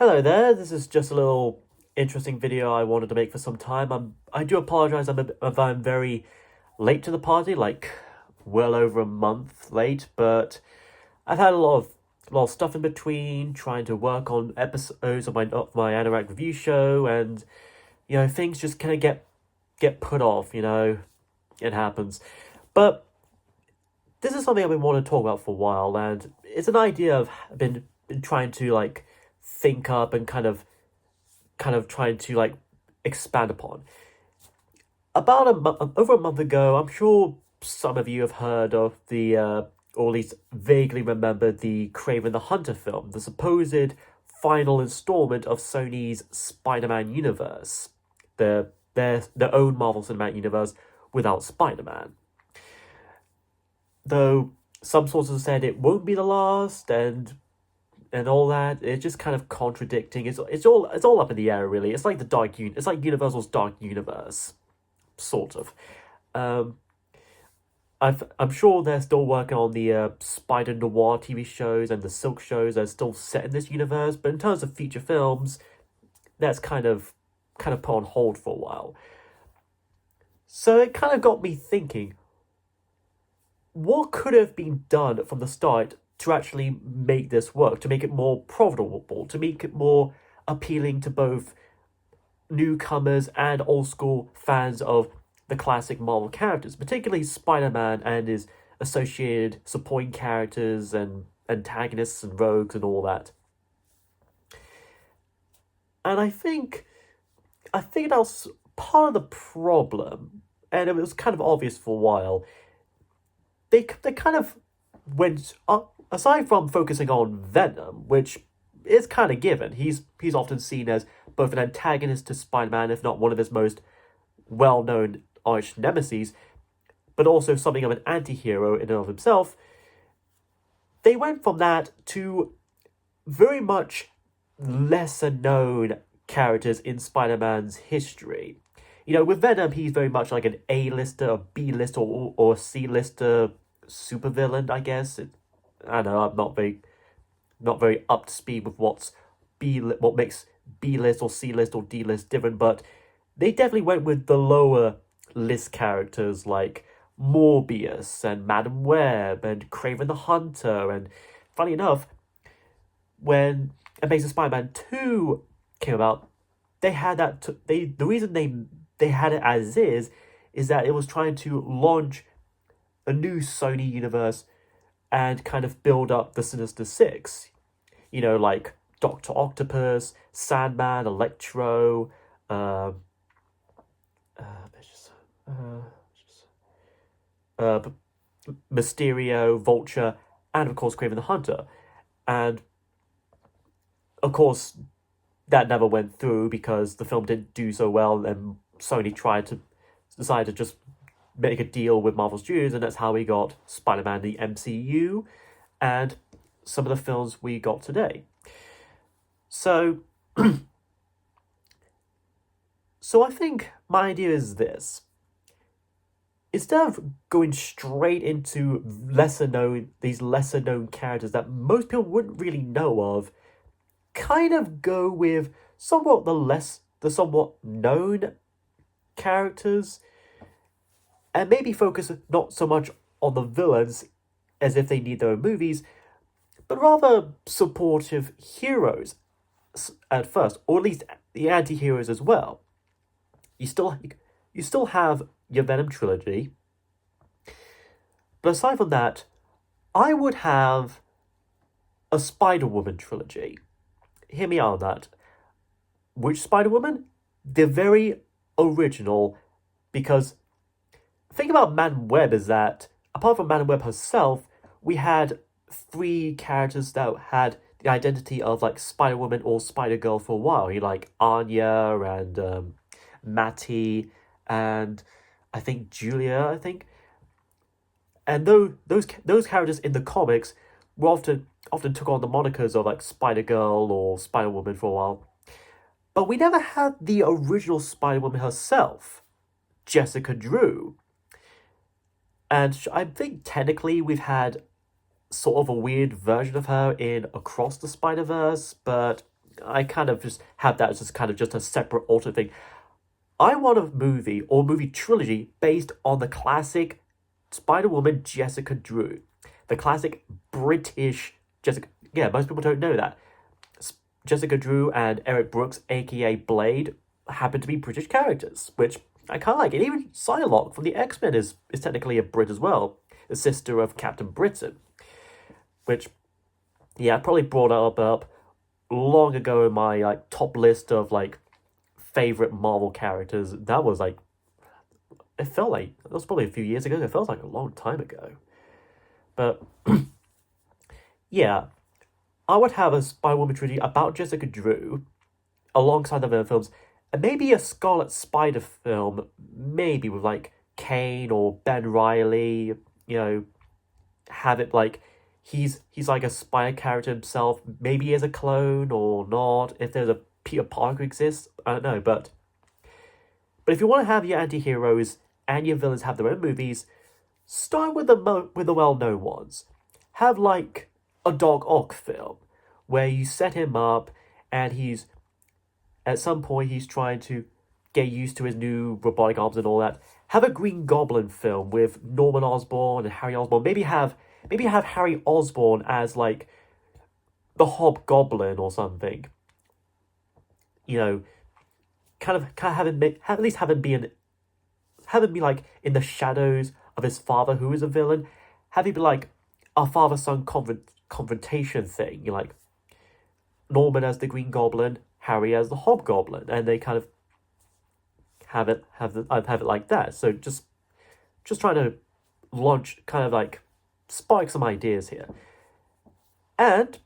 Hello there, this is just a little interesting video I wanted to make for some time. I do apologize if I'm very late to the party, like well over a month late, but I've had a lot of stuff in between, trying to work on episodes of my Anorak review show, and things just kind of get put off. It happens. But this is something I've been wanting to talk about for a while, and it's an idea I've been trying to like think up and kind of trying to like expand upon. About over a month ago, I'm sure some of you have heard of or at least vaguely remember the Craven the Hunter film, the supposed final installment of Sony's Spider-Man universe, their own Marvel Cinematic Universe without Spider-Man. Though some sources said it won't be the last, and all that. It's just kind of contradicting. It's all up in the air, really. It's like it's like Universal's Dark Universe, sort of. Um, I'm sure they're still working on the Spider Noir TV shows and the Silk shows that are still set in this universe. But in terms of feature films, that's kind of put on hold for a while. So it kind of got me thinking, what could have been done from the start to actually make this work, to make it more profitable, to make it more appealing to both newcomers and old school fans of the classic Marvel characters, particularly Spider Man and his associated supporting characters and antagonists and rogues and all that. And I think that was part of the problem, and it was kind of obvious for a while. They kind of went aside from focusing on Venom, which is kind of given. He's often seen as both an antagonist to Spider-Man, if not one of his most well-known arch nemesis, but also something of an anti-hero in and of himself. They went from that to very much lesser known characters in Spider-Man's history. With Venom, he's very much like an A-lister, a B-lister, or C-lister supervillain, I guess. I know I'm not very up to speed with what makes B list or C list or D list different, but they definitely went with the lower list characters like Morbius and Madam Web and Craven the Hunter. And funny enough, when Amazing Spider-Man 2 came about, they had that the reason they had it as is that it was trying to launch a new Sony universe and kind of build up the Sinister Six. Like Doctor Octopus, Sandman, Electro, uh, uh, uh, uh, Mysterio, Vulture, and of course Craven the Hunter. And of course, that never went through because the film didn't do so well, and Sony decided to just make a deal with Marvel Studios, and that's how we got Spider-Man the MCU and some of the films we got today. So, so I think my idea is this. Instead of going straight into these lesser known characters that most people wouldn't really know of, kind of go with the somewhat known characters, and maybe focus not so much on the villains as if they need their own movies, but rather supportive heroes at first, or at least the anti-heroes as well. You still have your Venom trilogy, but aside from that, I would have a Spider-Woman trilogy. Hear me out on that. Which Spider-Woman? The very original, because the thing about Madam Web is that, apart from Madam Web herself, we had three characters that had the identity of like Spider-Woman or Spider-Girl for a while. Like Anya and Matty and I think Julia, and those characters in the comics were often took on the monikers of like Spider-Girl or Spider-Woman for a while. But we never had the original Spider-Woman herself, Jessica Drew. And I think technically we've had sort of a weird version of her in Across the Spider-Verse, but I kind of just have that as just kind of just a separate alternate thing. I want a movie or movie trilogy based on the classic Spider-Woman Jessica Drew, the classic British Jessica. Yeah, most people don't know that. Jessica Drew and Eric Brooks, aka Blade, happen to be British characters, which I kind of like. And even Psylocke from the X-Men is technically a Brit as well, the sister of Captain Britain, which, yeah, I probably brought up long ago in my like top list of like favorite Marvel characters. That was like, it felt like that was probably a few years ago. It felt like a long time ago, but yeah, I would have a Spider-Woman trilogy about Jessica Drew alongside the Venom films, and maybe a Scarlet Spider film, maybe with like Kane or Ben Riley. You know, have it like he's like a spider character himself. Maybe he is a clone or not. If there's a Peter Parker exists, I don't know. But if you want to have your anti-heroes and your villains have their own movies, start with the well-known ones. Have like a Doc Ock film where you set him up and he's at some point he's trying to get used to his new robotic arms and all that. Have a Green Goblin film with Norman Osborn and Harry Osborn. Maybe have Harry Osborn as like the Hobgoblin or something. You know, kind of have him at least have him be like in the shadows of his father, who is a villain. Have him be like a father-son confrontation thing. You like Norman as the Green Goblin, Harry as the Hobgoblin, and they kind of have it like that. So just trying to launch, kind of like spark some ideas here. And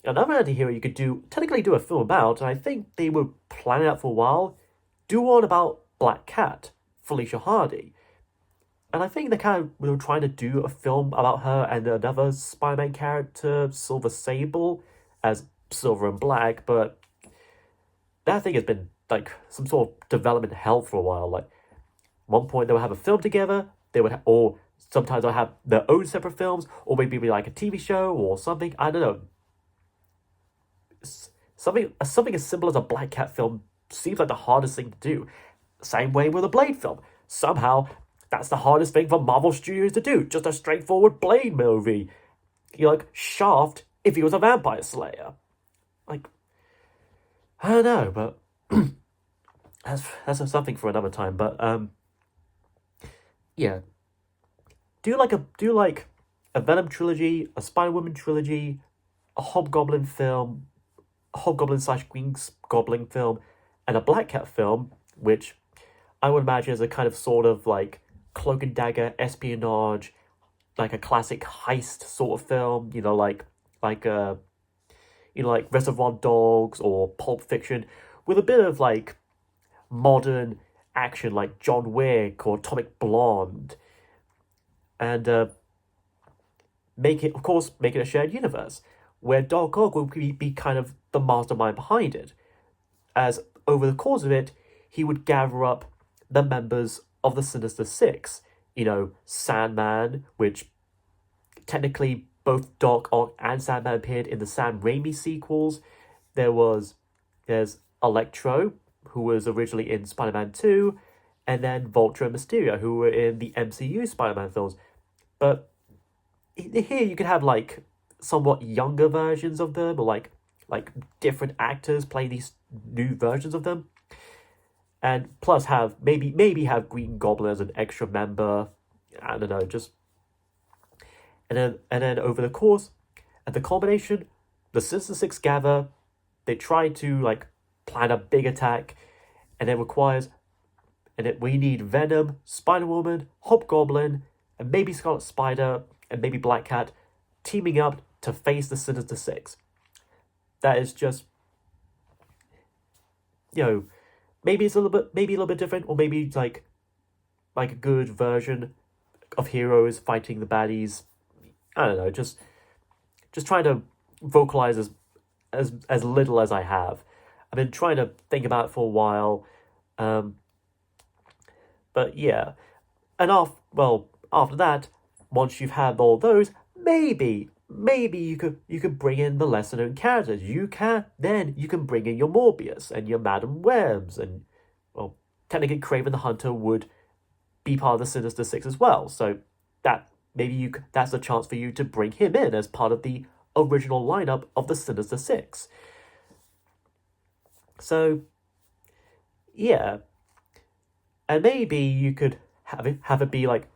another anti-hero you could technically do a film about, and I think they were planning out for a while, do one about Black Cat, Felicia Hardy. And I think they kind of were trying to do a film about her and another Spider-Man character, Silver Sable, as Silver and Black, but that thing has been like some sort of development hell for a while. Like, one point they would have a film together, or sometimes they'll have their own separate films, or maybe like a TV show or something. I don't know. Something as simple as a Black Cat film seems like the hardest thing to do. Same way with a Blade film. Somehow, that's the hardest thing for Marvel Studios to do. Just a straightforward Blade movie. You're like Shaft if he was a vampire slayer. Like, I don't know, but that's something for another time. But yeah, do like a Venom trilogy, a Spider-Woman trilogy, a Hobgoblin film, a Hobgoblin/Green Goblin film, and a Black Cat film, which I would imagine is a kind of sort of like cloak and dagger espionage, like a classic heist sort of film. You know, like Reservoir Dogs or Pulp Fiction, with a bit of like modern action like John Wick or Atomic Blonde, and make it a shared universe where Doc Ock will be kind of the mastermind behind it, as over the course of it he would gather up the members of the Sinister Six. You know, Sandman, which technically both Doc Ock and Sandman appeared in the Sam Raimi sequels. There's Electro, who was originally in Spider-Man 2, and then Vulture and Mysterio, who were in the MCU Spider-Man films. But here you could have like somewhat younger versions of them, or like different actors playing these new versions of them. And plus maybe have Green Goblin as an extra member. I don't know, just and then over the course, at the culmination, the Sinister Six gather. They try to like plan a big attack, and we need Venom, Spider-Woman, Hobgoblin, and maybe Scarlet Spider, and maybe Black Cat teaming up to face the Sinister Six. That is just, you know, maybe it's a little bit different, or maybe it's like a good version of heroes fighting the baddies. I don't know, just trying to vocalize as little as I have. I've been trying to think about it for a while, but yeah, and after that, once you've had all those, maybe maybe you could bring in the lesser known characters. You can bring in your Morbius and your Madam Webs, and well, technically Kraven the Hunter would be part of the Sinister Six as well. So that that's a chance for you to bring him in as part of the original lineup of the Sinister Six. So yeah, and maybe you could have it be like,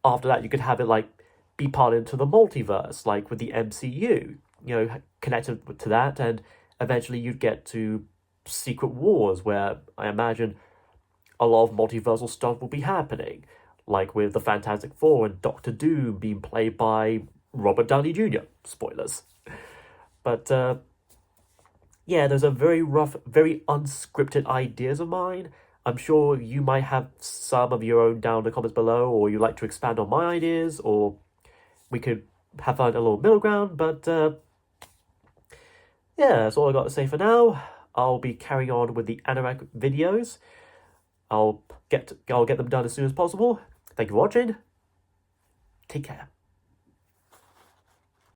after that you could have it like be part into the multiverse, like with the MCU, connected to that, and eventually you'd get to Secret Wars, where I imagine a lot of multiversal stuff will be happening, like with the Fantastic Four and Doctor Doom being played by Robert Downey Jr. Spoilers. But yeah, those are very rough, very unscripted ideas of mine. I'm sure you might have some of your own down in the comments below, or you'd like to expand on my ideas, or we could have found a little middle ground. But yeah, that's all I got to say for now. I'll be carrying on with the Anorak videos. I'll get them done as soon as possible. Thank you for watching. Take care.